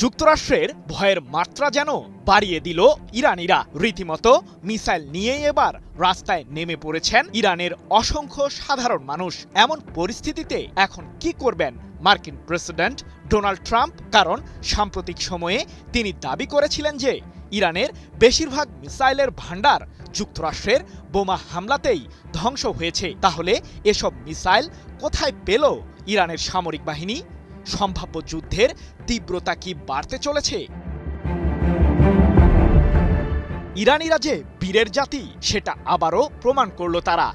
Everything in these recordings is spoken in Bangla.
যুক্তরাষ্ট্রের ভয়ের মাত্রা যেন বাড়িয়ে দিল ইরানিরা। রীতিমতো মিসাইল নিয়েই এবার রাস্তায় নেমে পড়েছেন ইরানের অসংখ্য সাধারণ মানুষ। এমন পরিস্থিতিতে এখন কি করবেন মার্কিন প্রেসিডেন্ট ডোনাল্ড ট্রাম্প? কারণ সাম্প্রতিক সময়ে তিনি দাবি করেছিলেন যে ইরানের বেশিরভাগ মিসাইলের ভান্ডার যুক্তরাষ্ট্রের বোমা হামলাতেই ধ্বংস হয়েছে। তাহলে এসব মিসাইল কোথায় পেল ইরানের সামরিক বাহিনী? সম্ভাব্য যুদ্ধের তীব্রতা কি বাড়তে চলেছে? ইরানিরা যে বীরের জাতি সেটা আবারও প্রমাণ করল তারা।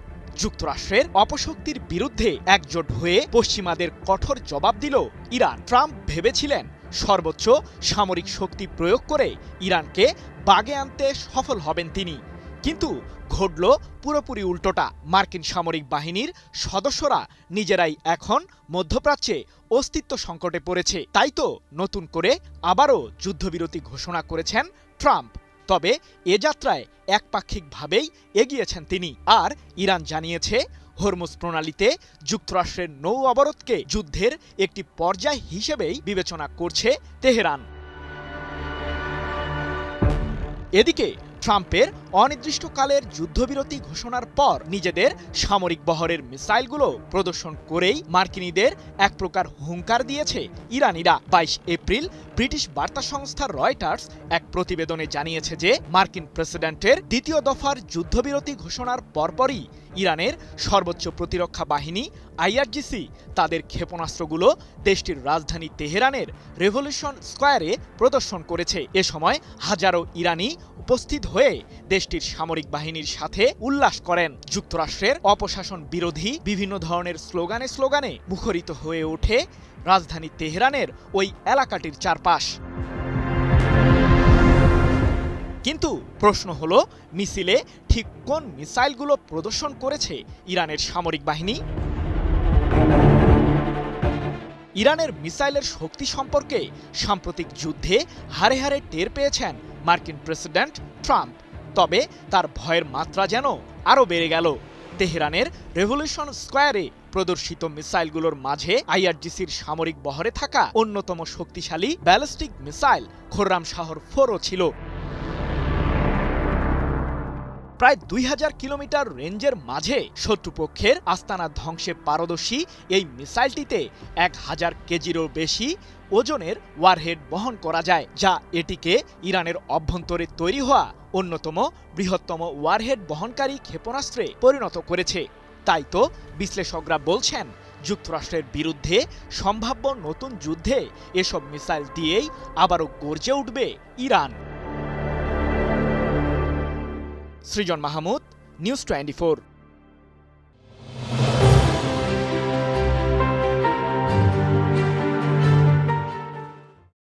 যুক্তরাষ্ট্রের অপশক্তির বিরুদ্ধে একজোট হয়ে পশ্চিমাদের কঠোর জবাব দিল ইরান। ট্রাম্প ভেবেছিলেন সর্বোচ্চ সামরিক শক্তি প্রয়োগ করে ইরানকে বাগে আনতে সফল হবেন তিনি, কিন্তু ঘটল পুরোপুরি উল্টোটা। মার্কিন সামরিক বাহিনীর সদস্যরা নিজেরাই এখন মধ্যপ্রাচ্যে অস্তিত্ব সংকটে পড়েছে। তাই তো নতুন করে আবারও যুদ্ধবিরতি ঘোষণা করেছেন ট্রাম্প। তবে এ যাত্রায় একপাক্ষিকভাবেই এগিয়েছেন তিনি। আর ইরান জানিয়েছে হরমুজ প্রণালীতে যুক্তরাষ্ট্রের নৌ অবরোধকে যুদ্ধের একটি পর্যায় হিসেবেই বিবেচনা করছে তেহরান। এদিকে ট্রাম্পের অনির্দিষ্টকালের যুদ্ধবিরতি ঘোষণার পর নিজেদের সামরিক বহরের মিসাইলগুলো প্রদর্শন করেই মার্কিনীদের এক প্রকার হুঙ্কার দিয়েছে ইরানিরা। ২২ এপ্রিল ব্রিটিশ বার্তা সংস্থা রয়টার্স এক প্রতিবেদনে জানিয়েছে যে মার্কিন প্রেসিডেন্টের দ্বিতীয় দফার যুদ্ধবিরতি ঘোষণার পরপরই ইরানের সর্বোচ্চ প্রতিরক্ষা বাহিনী আইআরজিসি তাদের ক্ষেপণাস্ত্রগুলো দেশটির রাজধানী তেহরানের রেভলিউশন স্কয়ারে প্রদর্শন করেছে। এ সময় হাজারো ইরানি উপস্থিত হয়ে দেশটির সামরিক বাহিনীর সাথে উল্লাস করেন। যুক্তরাষ্ট্রের অপশাসন বিরোধী বিভিন্ন ধরনের স্লোগানে মুখরিত হয়ে ওঠে রাজধানী তেহরানের ওই এলাকাটির চারপাশ। কিন্তু প্রশ্ন হলো, মিছিলে ঠিক কোন মিসাইলগুলো প্রদর্শন করেছে ইরানের সামরিক বাহিনী? ইরানের মিসাইলের শক্তি সম্পর্কে সাম্প্রতিক যুদ্ধে হাড়ে হাড়ে টের পেয়েছেন মার্কিন প্রেসিডেন্ট ট্রাম্প। তবে তার ভয়ের মাত্রা যেন আরও বেড়ে গেল। তেহরানের রেভলিউশন স্কয়ারে প্রদর্শিত মিসাইলগুলোর মাঝে আইআরজিসির সামরিক বহরে থাকা অন্যতম শক্তিশালী ব্যালিস্টিক মিসাইল খোররাম শাহর 4ও ছিল। প্রায় ২০০০ কিলোমিটার রেঞ্জের মাঝে শত্রুপক্ষের আস্তানা ধ্বংসে পারদর্শী এই মিসাইলটিতে ১০০০ কেজিরও বেশি ওজনের ওয়ারহেড বহন করা যায়, যা এটিকে ইরানের অভ্যন্তরে তৈরি হওয়া অন্যতম বৃহত্তম ওয়ারহেড বহনকারী ক্ষেপণাস্ত্রে পরিণত করেছে। তাই তো বিশ্লেষকরা বলছেন, যুক্তরাষ্ট্রের বিরুদ্ধে সম্ভাব্য নতুন যুদ্ধে এসব মিসাইল দিয়েই আবারও গর্জে উঠবে ইরান। সৃজন মাহমুদ, নিউজ 24।